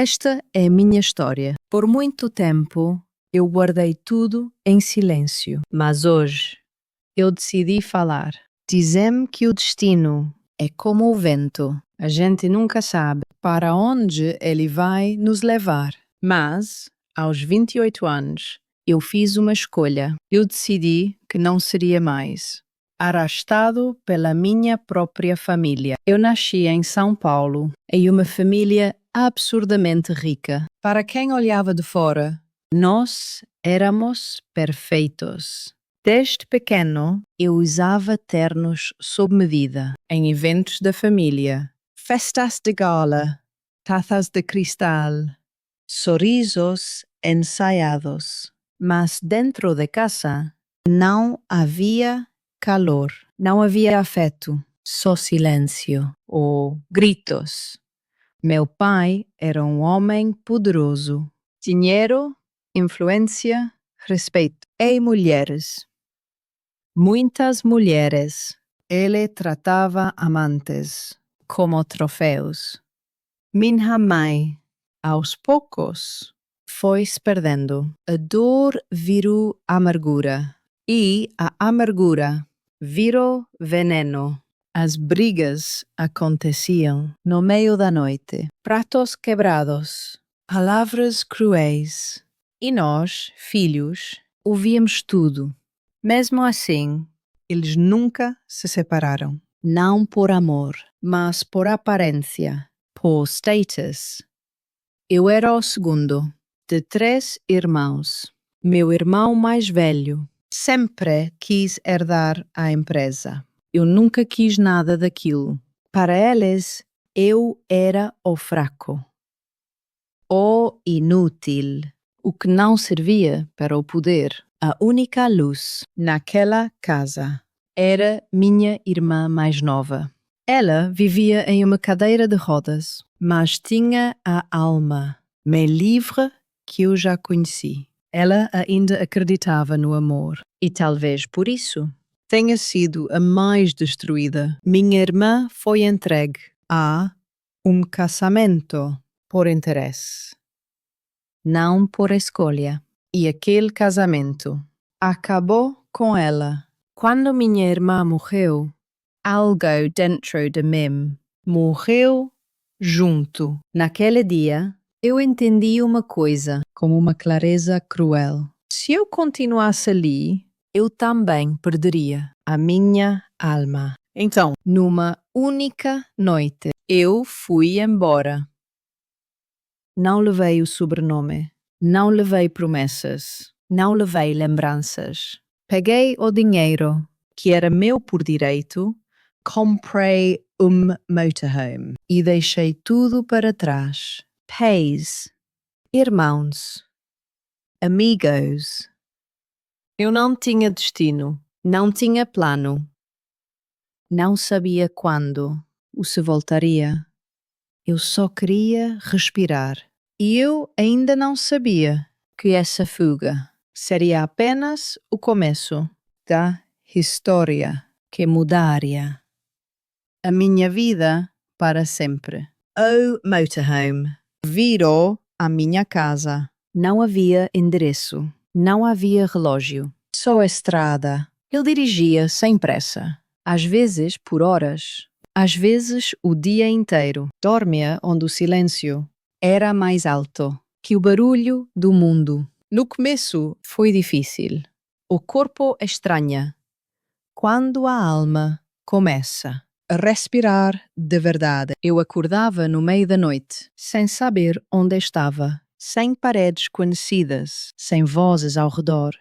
Esta é a minha história. Por muito tempo, eu guardei tudo em silêncio. Mas hoje, eu decidi falar. Dizem que o destino é como o vento. A gente nunca sabe para onde ele vai nos levar. Mas, aos 28 anos, eu fiz uma escolha. Eu decidi que não seria mais arrastado pela minha própria família. Eu nasci em São Paulo, em uma família absurdamente rica. Para quem olhava de fora, nós éramos perfeitos. Desde pequeno, eu usava ternos sob medida em eventos da família, festas de gala, taças de cristal, sorrisos ensaiados. Mas dentro de casa não havia calor, não havia afeto, só silêncio ou gritos. Meu pai era um homem poderoso. Dinheiro, influência, respeito. E mulheres. Muitas mulheres. Ele tratava amantes como troféus. Minha mãe, aos poucos, foi se perdendo. A dor virou amargura e a amargura virou veneno. As brigas aconteciam no meio da noite. Pratos quebrados, palavras cruéis. E nós, filhos, ouvíamos tudo. Mesmo assim, eles nunca se separaram. Não por amor, mas por aparência, por status. Eu era o segundo de 3 irmãos. Meu irmão mais velho sempre quis herdar a empresa. Eu nunca quis nada daquilo. Para eles, eu era o fraco, o inútil, o que não servia para o poder. A única luz naquela casa era minha irmã mais nova. Ela vivia em uma cadeira de rodas, mas tinha a alma mais livre que eu já conheci. Ela ainda acreditava no amor. E talvez por isso tenha sido a mais destruída. Minha irmã foi entregue a um casamento por interesse, não por escolha. E aquele casamento acabou com ela. Quando minha irmã morreu, algo dentro de mim morreu junto. Naquele dia, eu entendi uma coisa com uma clareza cruel. Se eu continuasse ali, eu também perderia a minha alma. Então, numa única noite, eu fui embora. Não levei o sobrenome, não levei promessas, não levei lembranças. Peguei o dinheiro, que era meu por direito, comprei um motorhome e deixei tudo para trás. Pais, irmãos, amigos. Eu não tinha destino, não tinha plano. Não sabia quando ou se voltaria. Eu só queria respirar. E eu ainda não sabia que essa fuga seria apenas o começo da história que mudaria a minha vida para sempre. O motorhome virou a minha casa. Não havia endereço, não havia relógio, só a estrada. Eu dirigia sem pressa, às vezes por horas, às vezes o dia inteiro. Dormia onde o silêncio era mais alto que o barulho do mundo. No começo foi difícil. O corpo estranha. Quando a alma começa a respirar de verdade. Eu acordava no meio da noite, sem saber onde estava, sem paredes conhecidas, sem vozes ao redor.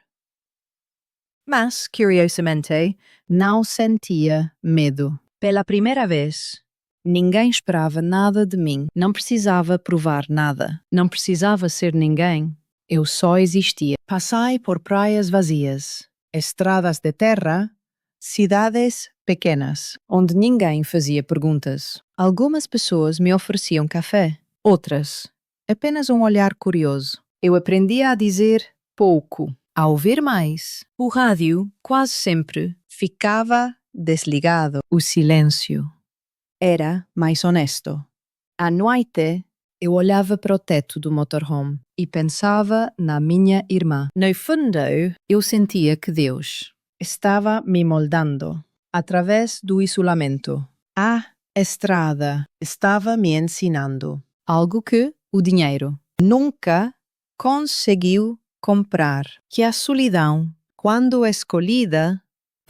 Mas, curiosamente, não sentia medo. Pela primeira vez, ninguém esperava nada de mim. Não precisava provar nada. Não precisava ser ninguém. Eu só existia. Passei por praias vazias, estradas de terra, cidades pequenas, onde ninguém fazia perguntas. Algumas pessoas me ofereciam café, outras, apenas um olhar curioso. Eu aprendia a dizer pouco, a ouvir mais. O rádio, quase sempre, ficava desligado. O silêncio era mais honesto. À noite, Eu olhava para o teto do motorhome e pensava na minha irmã. No fundo, eu sentia que Deus estava me moldando através do isolamento. A estrada estava me ensinando algo que o dinheiro nunca conseguiu comprar. Que a solidão, quando escolhida,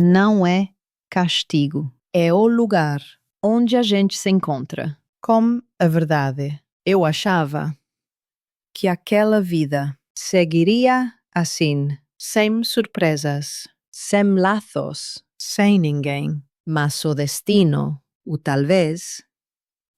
não é castigo. É o lugar onde a gente se encontra com a verdade. Eu achava que aquela vida seguiria assim, sem surpresas, sem laços, sem ninguém. Mas o destino, o talvez,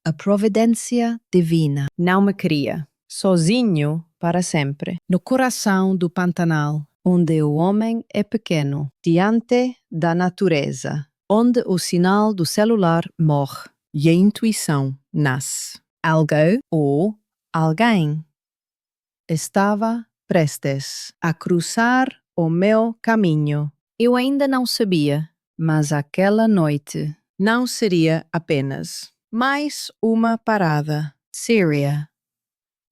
a providência divina, não me queria sozinho para sempre, no coração do Pantanal, onde o homem é pequeno, diante da natureza, onde o sinal do celular morre e a intuição nasce. Algo ou alguém estava prestes a cruzar o meu caminho. Eu ainda não sabia, mas aquela noite não seria apenas mais uma parada. Seria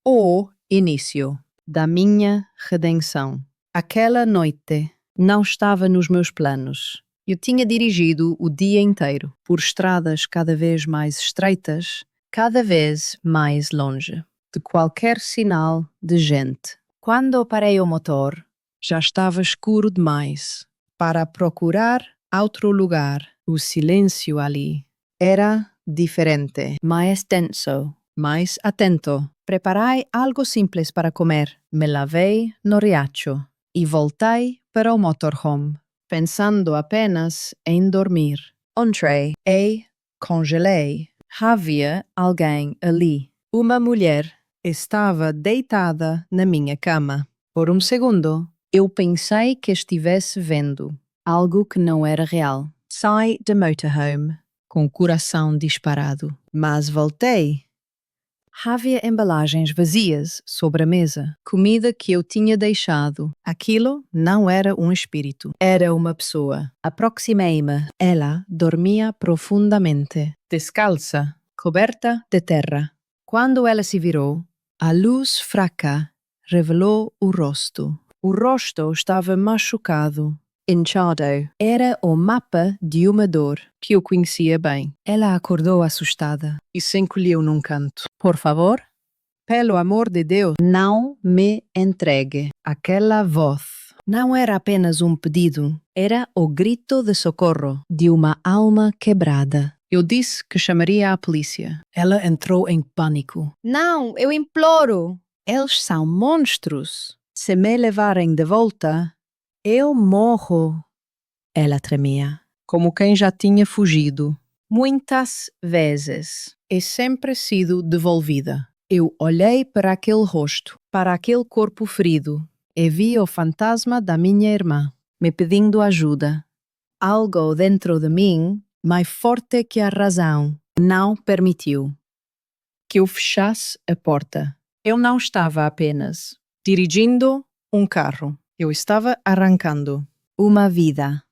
o início da minha redenção. Aquela noite não estava nos meus planos. Eu tinha dirigido o dia inteiro por estradas cada vez mais estreitas, cada vez mais longe de qualquer sinal de gente. Quando parei o motor, já estava escuro demais para procurar outro lugar. O silêncio ali era diferente, mais denso, mais atento. Preparei algo simples para comer. Me lavei no riacho e voltei para o motorhome, pensando apenas em dormir. Entrei e congelei. Havia alguém ali. Uma mulher estava deitada na minha cama. Por um segundo, eu pensei que estivesse vendo algo que não era real. Saí do motorhome com o coração disparado, mas voltei. Havia embalagens vazias sobre a mesa, comida que eu tinha deixado. Aquilo não era um espírito, era uma pessoa. Aproximei-me. Ela dormia profundamente, descalça, coberta de terra. Quando ela se virou, a luz fraca revelou o rosto. O rosto estava machucado, inchado. Era o mapa de uma dor que eu conhecia bem. Ela acordou assustada e se encolheu num canto. Por favor, pelo amor de Deus, não me entregue. Aquela voz não era apenas um pedido, era o grito de socorro de uma alma quebrada. Eu disse que chamaria a polícia. Ela entrou em pânico. Não, eu imploro! Eles são monstros. Se me levarem de volta, eu morro. Ela tremia, como quem já tinha fugido. Muitas vezes. E sempre sido devolvida. Eu olhei para aquele rosto, para aquele corpo ferido, e vi o fantasma da minha irmã, me pedindo ajuda. Algo dentro de mim, mais forte que a razão, não permitiu que eu fechasse a porta. Eu não estava apenas dirigindo um carro. Eu estava arrancando uma vida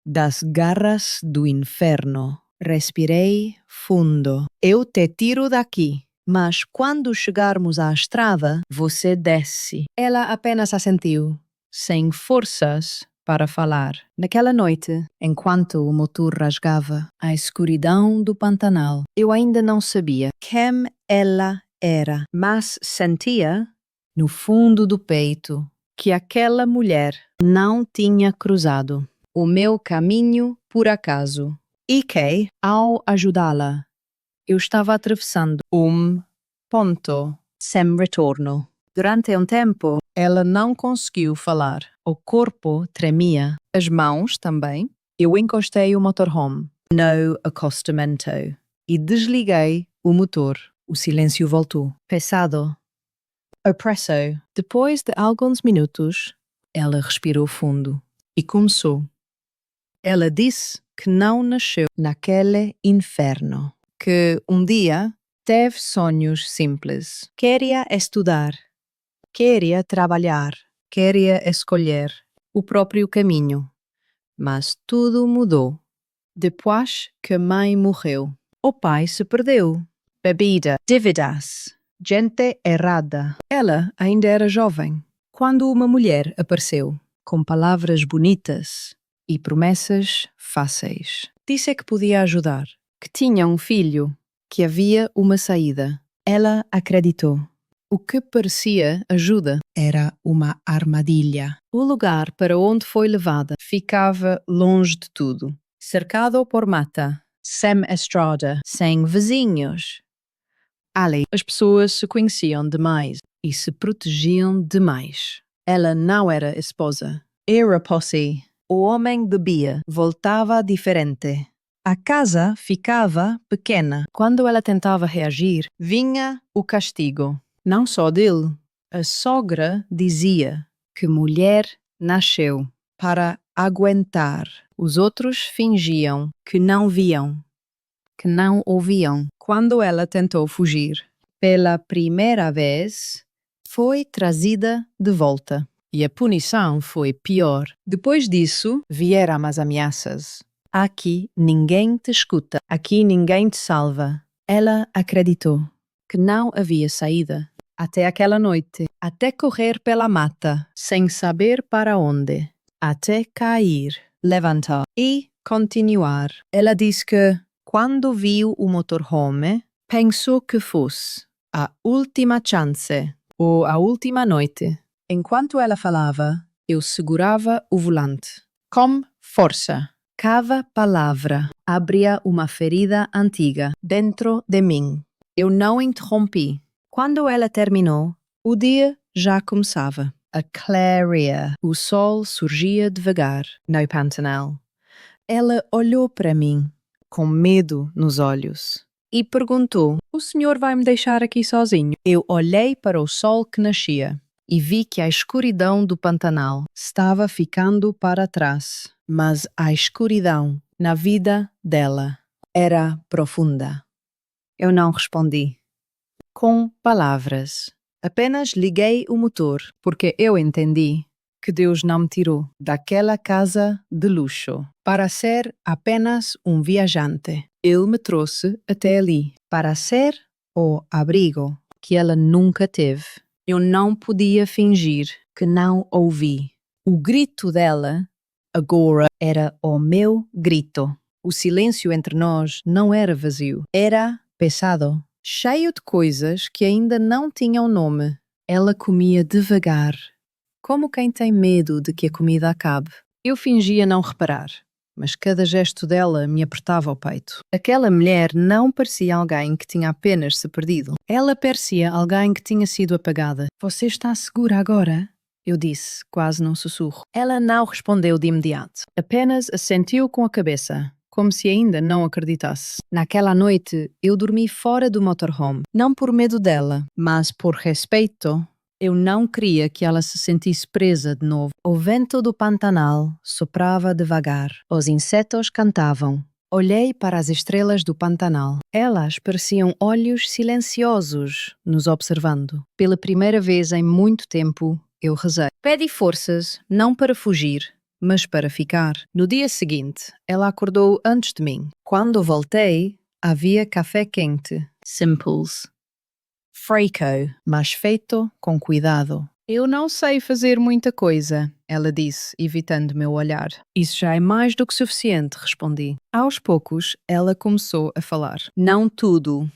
das garras do inferno. Respirei fundo. Eu te tiro daqui, mas quando chegarmos à estrada, você desce. Ela apenas assentiu, sem forças para falar. Naquela noite, enquanto o motor rasgava a escuridão do Pantanal, eu ainda não sabia quem ela era, mas sentia, no fundo do peito, que aquela mulher não tinha cruzado o meu caminho por acaso e que, ao ajudá-la, eu estava atravessando um ponto sem retorno. Durante um tempo, ela não conseguiu falar. O corpo tremia, as mãos também. Eu encostei o motorhome no acostamento e desliguei o motor. O silêncio voltou, pesado, opressivo. Depois de alguns minutos, ela respirou fundo e começou. Ela disse que não nasceu naquele inferno, que um dia teve sonhos simples. Queria estudar, queria trabalhar, queria escolher o próprio caminho. Mas tudo mudou depois que a mãe morreu. O pai se perdeu. Bebida, dívidas, Gente errada. Ela ainda era jovem quando uma mulher apareceu, com palavras bonitas e promessas fáceis. Disse que podia ajudar, que tinha um filho, que havia uma saída. Ela acreditou. O que parecia ajuda era uma armadilha. O lugar para onde foi levada ficava longe de tudo, cercado por mata, sem estrada, sem vizinhos. Ali, as pessoas se conheciam demais e se protegiam demais. Ela não era esposa. Era posse. O homem bebia, voltava diferente. A casa ficava pequena. Quando ela tentava reagir, vinha o castigo. Não só dele. A sogra dizia que mulher nasceu para aguentar. Os outros fingiam que não viam, que não ouviam. Quando ela tentou fugir, pela primeira vez, foi trazida de volta. E a punição foi pior. Depois disso, vieram as ameaças. Aqui ninguém te escuta. Aqui ninguém te salva. Ela acreditou que não havia saída. Até aquela noite. Até correr pela mata, sem saber para onde. Até cair, levantar e continuar. Ela disse que, quando viu o motorhome, pensou que fosse a última chance ou a última noite. Enquanto ela falava, eu segurava o volante. Com força. Cada palavra abria uma ferida antiga dentro de mim. Eu não interrompi. Quando ela terminou, o dia já começava. A clareia. O sol surgia devagar no Pantanal. Ela olhou para mim, com medo nos olhos, e perguntou: "O senhor vai me deixar aqui sozinho?" Eu olhei para o sol que nascia e vi que a escuridão do Pantanal estava ficando para trás. Mas a escuridão na vida dela era profunda. Eu não respondi com palavras. Apenas liguei o motor, porque eu entendi que Deus não me tirou daquela casa de luxo para ser apenas um viajante. Ele me trouxe até ali para ser o abrigo que ela nunca teve. Eu não podia fingir que não ouvi. O grito dela agora era o meu grito. O silêncio entre nós não era vazio, era pesado, cheio de coisas que ainda não tinham nome. Ela comia devagar, como quem tem medo de que a comida acabe. Eu fingia não reparar, mas cada gesto dela me apertava o peito. Aquela mulher não parecia alguém que tinha apenas se perdido. Ela parecia alguém que tinha sido apagada. Você está segura agora? Eu disse, quase num sussurro. Ela não respondeu de imediato. Apenas assentiu com a cabeça, como se ainda não acreditasse. Naquela noite, eu dormi fora do motorhome. Não por medo dela, mas por respeito. Eu não queria que ela se sentisse presa de novo. O vento do Pantanal soprava devagar. Os insetos cantavam. Olhei para as estrelas do Pantanal. Elas pareciam olhos silenciosos, nos observando. Pela primeira vez em muito tempo, eu rezei. Pedi forças, não para fugir, mas para ficar. No dia seguinte, ela acordou antes de mim. Quando voltei, havia café quente. Simples. Freco, mas feito com cuidado. Eu não sei fazer muita coisa, ela disse, evitando meu olhar. Isso já é mais do que suficiente, respondi. Aos poucos, ela começou a falar. Não tudo.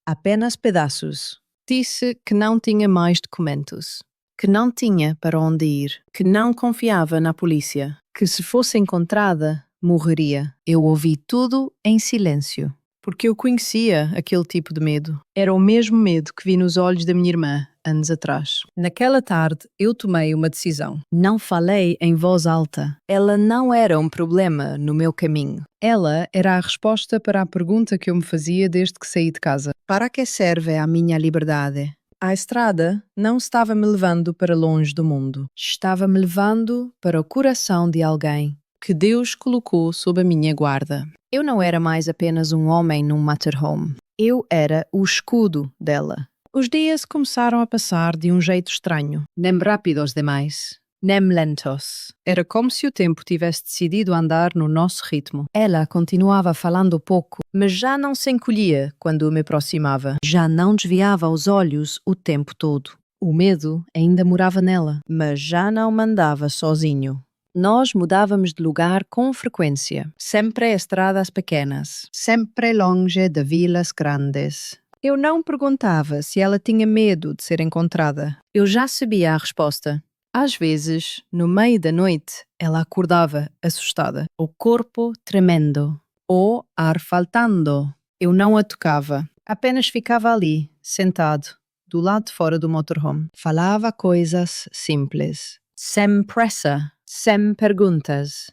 Apenas pedaços. Disse que não tinha mais documentos, que não tinha para onde ir, que não confiava na polícia, que se fosse encontrada, morreria. Eu ouvi tudo em silêncio, porque eu conhecia aquele tipo de medo. Era o mesmo medo que vi nos olhos da minha irmã, anos atrás. Naquela tarde, eu tomei uma decisão. Não falei em voz alta. Ela não era um problema no meu caminho. Ela era a resposta para a pergunta que eu me fazia desde que saí de casa. Para que serve a minha liberdade? A estrada não estava me levando para longe do mundo. Estava me levando para o coração de alguém que Deus colocou sob a minha guarda. Eu não era mais apenas um homem num motorhome. Eu era o escudo dela. Os dias começaram a passar de um jeito estranho, nem rápidos demais. nem lentos. Era como se o tempo tivesse decidido andar no nosso ritmo. Ela continuava falando pouco, mas já não se encolhia quando me aproximava. Já não desviava os olhos o tempo todo. O medo ainda morava nela, mas já não mandava sozinho. Nós mudávamos de lugar com frequência, sempre a estradas pequenas, sempre longe de vilas grandes. Eu não perguntava se ela tinha medo de ser encontrada. Eu já sabia a resposta. Às vezes, no meio da noite, ela acordava assustada, o corpo tremendo, o ar faltando. Eu não a tocava, apenas ficava ali, sentado, do lado de fora do motorhome. Falava coisas simples, sem pressa, sem perguntas.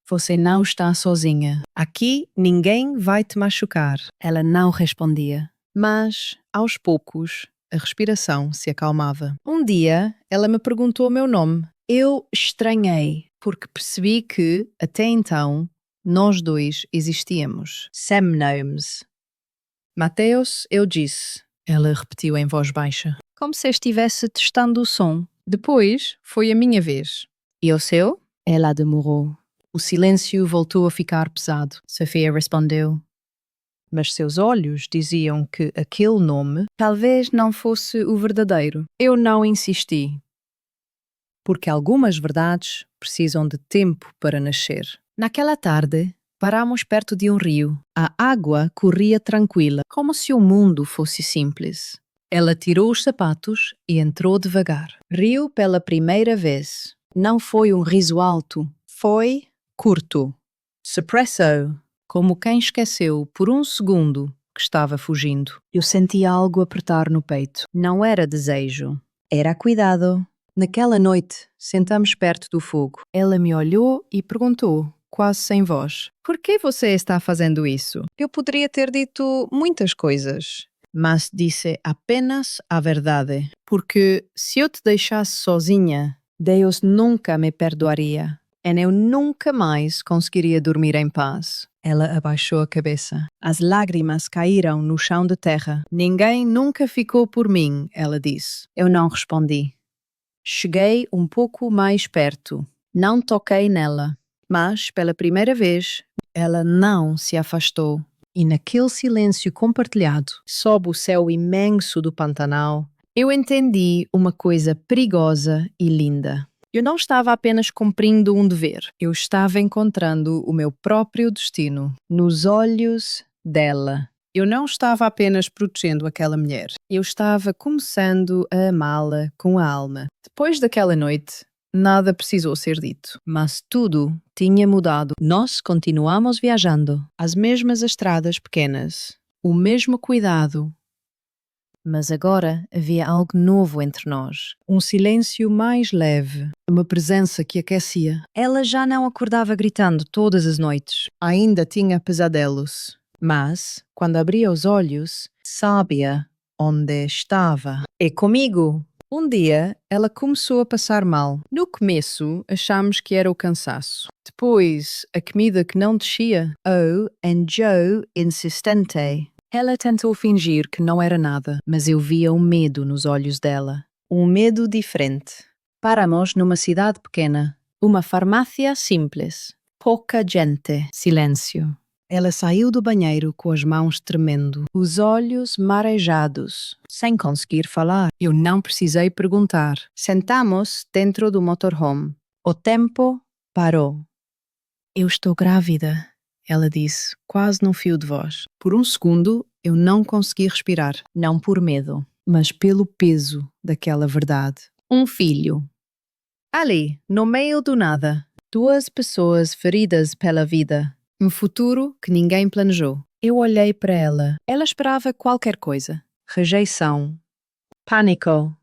Você não está sozinha. Aqui ninguém vai te machucar. Ela não respondia. Mas, aos poucos, a respiração se acalmava. Um dia, ela me perguntou o meu nome. Eu estranhei, porque percebi que, até então, nós dois existíamos. Sem nomes. Mateus, eu disse. Ela repetiu em voz baixa, como se estivesse testando o som. Depois, foi a minha vez. E o seu? Ela demorou. O silêncio voltou a ficar pesado. Sofia respondeu. Mas seus olhos diziam que aquele nome talvez não fosse o verdadeiro. Eu não insisti. Porque algumas verdades precisam de tempo para nascer. Naquela tarde, paramos perto de um rio. A água corria tranquila, como se o mundo fosse simples. Ela tirou os sapatos e entrou devagar. Riu pela primeira vez. Não foi um riso alto, foi curto. Se apressou, como quem esqueceu por um segundo que estava fugindo. Eu senti algo apertar no peito. Não era desejo, era cuidado. Naquela noite, sentamos perto do fogo. Ela me olhou e perguntou, quase sem voz, por que você está fazendo isso? Eu poderia ter dito muitas coisas, mas disse apenas a verdade. Porque se eu te deixasse sozinha, Deus nunca me perdoaria. E eu nunca mais conseguiria dormir em paz. Ela abaixou a cabeça. As lágrimas caíram no chão de terra. Ninguém nunca ficou por mim, ela disse. Eu não respondi. Cheguei um pouco mais perto. Não toquei nela. Mas, pela primeira vez, ela não se afastou. E naquele silêncio compartilhado, sob o céu imenso do Pantanal, eu entendi uma coisa perigosa e linda. Eu não estava apenas cumprindo um dever. Eu estava encontrando o meu próprio destino nos olhos dela. Eu não estava apenas protegendo aquela mulher. Eu estava começando a amá-la com a alma. Depois daquela noite, nada precisou ser dito. Mas tudo tinha mudado. Nós continuamos viajando. As mesmas estradas pequenas. O mesmo cuidado. Mas agora havia algo novo entre nós. Um silêncio mais leve. Uma presença que aquecia. Ela já não acordava gritando todas as noites. Ainda tinha pesadelos. Mas, quando abria os olhos, sabia onde estava. E comigo? Um dia, ela começou a passar mal. No começo, achámos que era o cansaço. Depois, a comida que não descia. Oh, and Joe insistente. Ela tentou fingir que não era nada, mas eu via um medo nos olhos dela. Um medo diferente. Paramos numa cidade pequena. Uma farmácia simples. Pouca gente. Silêncio. Ela saiu do banheiro com as mãos tremendo, os olhos marejados, sem conseguir falar. Eu não precisei perguntar. Sentamos dentro do motorhome. O tempo parou. Eu estou grávida, ela disse, quase num fio de voz. Por um segundo, eu não consegui respirar. Não por medo, mas pelo peso daquela verdade. Um filho. Ali, no meio do nada, duas pessoas feridas pela vida. Um futuro que ninguém planejou. Eu olhei para ela. Ela esperava qualquer coisa. Rejeição. Pânico.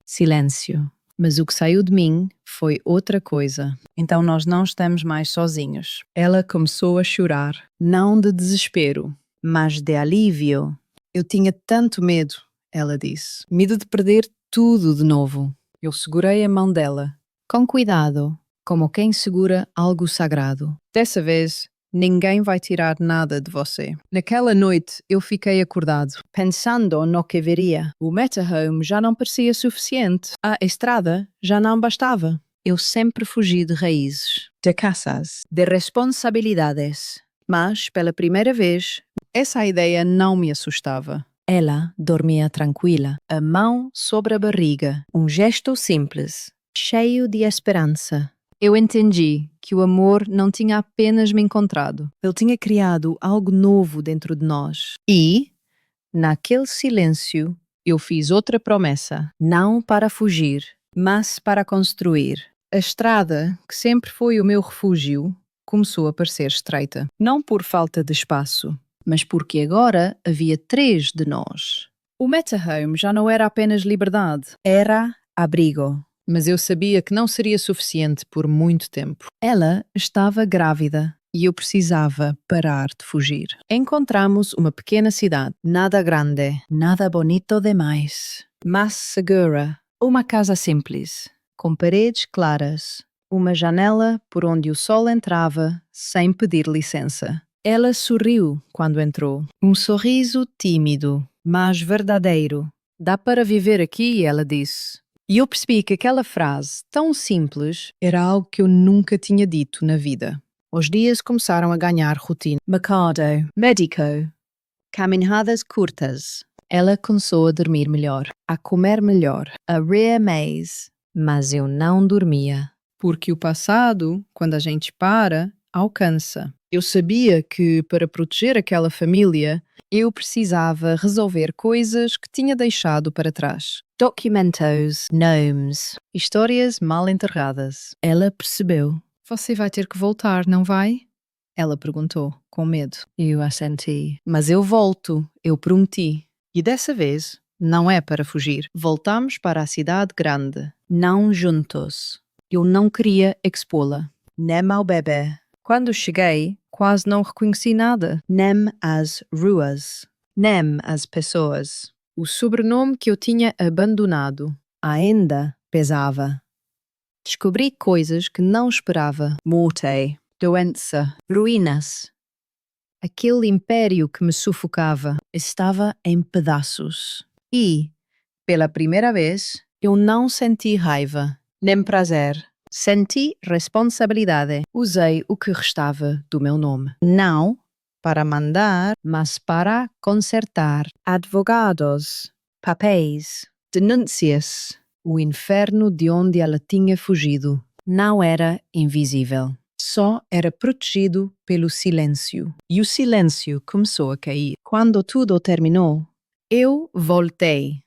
Silêncio. Mas o que saiu de mim foi outra coisa. Então nós não estamos mais sozinhos. Ela começou a chorar. Não de desespero, mas de alívio. Eu tinha tanto medo, ela disse. Medo de perder tudo de novo. Eu segurei a mão dela. Com cuidado, como quem segura algo sagrado. Dessa vez, Ninguém vai tirar nada de você. Naquela noite, eu fiquei acordado, pensando no que viria. O motorhome já não parecia suficiente. A estrada já não bastava. Eu sempre fugi de raízes, de casas, de responsabilidades. Mas, pela primeira vez, essa ideia não me assustava. Ela dormia tranquila, a mão sobre a barriga, um gesto simples, cheio de esperança. Eu entendi que o amor não tinha apenas me encontrado. Ele tinha criado algo novo dentro de nós. E, naquele silêncio, eu fiz outra promessa. Não para fugir, mas para construir. A estrada, que sempre foi o meu refúgio, começou a parecer estreita. Não por falta de espaço, mas porque agora havia 3 de nós. O motorhome já não era apenas liberdade, era abrigo. Mas eu sabia que não seria suficiente por muito tempo. Ela estava grávida e eu precisava parar de fugir. Encontramos uma pequena cidade, nada grande, nada bonito demais, mas segura. Uma casa simples, com paredes claras, uma janela por onde o sol entrava sem pedir licença. Ela sorriu quando entrou. Um sorriso tímido, mas verdadeiro. Dá para viver aqui, ela disse. E eu percebi que aquela frase, tão simples, era algo que eu nunca tinha dito na vida. Os dias começaram a ganhar rotina. Mercado, médico, caminhadas curtas. Ela começou a dormir melhor, a comer melhor, a rir mais. Mas eu não dormia. Porque o passado, quando a gente para, alcança. Eu sabia que, para proteger aquela família, eu precisava resolver coisas que tinha deixado para trás. Documentos, nomes, histórias mal enterradas. Ela percebeu. Você vai ter que voltar, não vai? Ela perguntou, com medo. Eu assenti. Mas eu volto, eu prometi. E dessa vez, não é para fugir. Voltamos para a cidade grande. Não juntos. Eu não queria expô-la. Nem ao bebê. Quando cheguei, quase não reconheci nada. Nem as ruas. Nem as pessoas. O sobrenome que eu tinha abandonado ainda pesava. Descobri coisas que não esperava. Morte, doença, ruínas. Aquele império que me sufocava estava em pedaços. E, pela primeira vez, eu não senti raiva, nem prazer. Senti responsabilidade. Usei o que restava do meu nome. Não para mandar, mas para consertar. Advogados, papéis, denúncias. O inferno de onde ela tinha fugido não era invisível. Só era protegido pelo silêncio. E o silêncio começou a cair. Quando tudo terminou, eu voltei.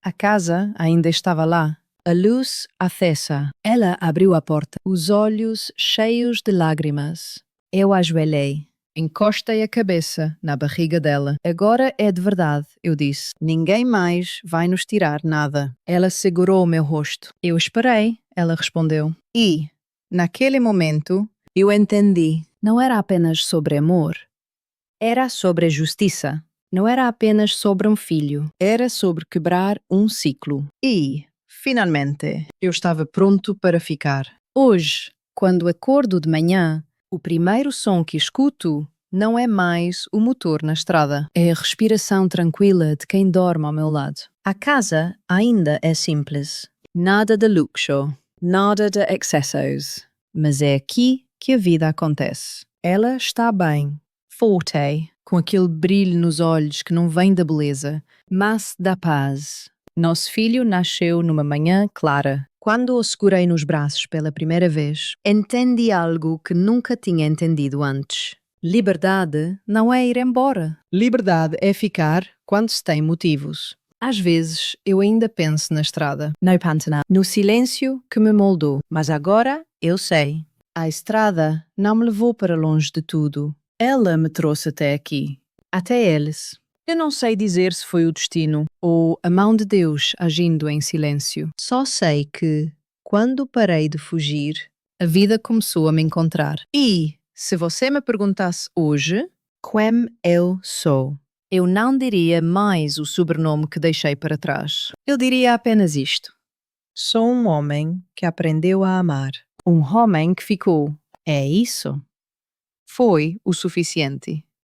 A casa ainda estava lá. A luz acesa. Ela abriu a porta, os olhos cheios de lágrimas. Eu ajoelhei. Encostei a cabeça na barriga dela. Agora é de verdade, eu disse. Ninguém mais vai nos tirar nada. Ela segurou o meu rosto. Eu esperei, ela respondeu. E, naquele momento, eu entendi. Não era apenas sobre amor. Era sobre justiça. Não era apenas sobre um filho. Era sobre quebrar um ciclo. E, finalmente, eu estava pronto para ficar. Hoje, quando acordo de manhã, o primeiro som que escuto não é mais o motor na estrada. É a respiração tranquila de quem dorme ao meu lado. A casa ainda é simples. Nada de luxo, nada de excessos. Mas é aqui que a vida acontece. Ela está bem, forte, com aquele brilho nos olhos que não vem da beleza, mas da paz. Nosso filho nasceu numa manhã clara. Quando o segurei nos braços pela primeira vez, entendi algo que nunca tinha entendido antes. Liberdade não é ir embora. Liberdade é ficar quando se tem motivos. Às vezes, eu ainda penso na estrada, no Pantanal, no silêncio que me moldou. Mas agora, eu sei. A estrada não me levou para longe de tudo. Ela me trouxe até aqui. Até eles. Eu não sei dizer se foi o destino ou a mão de Deus agindo em silêncio. Só sei que, quando parei de fugir, a vida começou a me encontrar. E, se você me perguntasse hoje, quem eu sou, eu não diria mais o sobrenome que deixei para trás. Eu diria apenas isto. Sou um homem que aprendeu a amar. Um homem que ficou. É isso. foi o suficiente.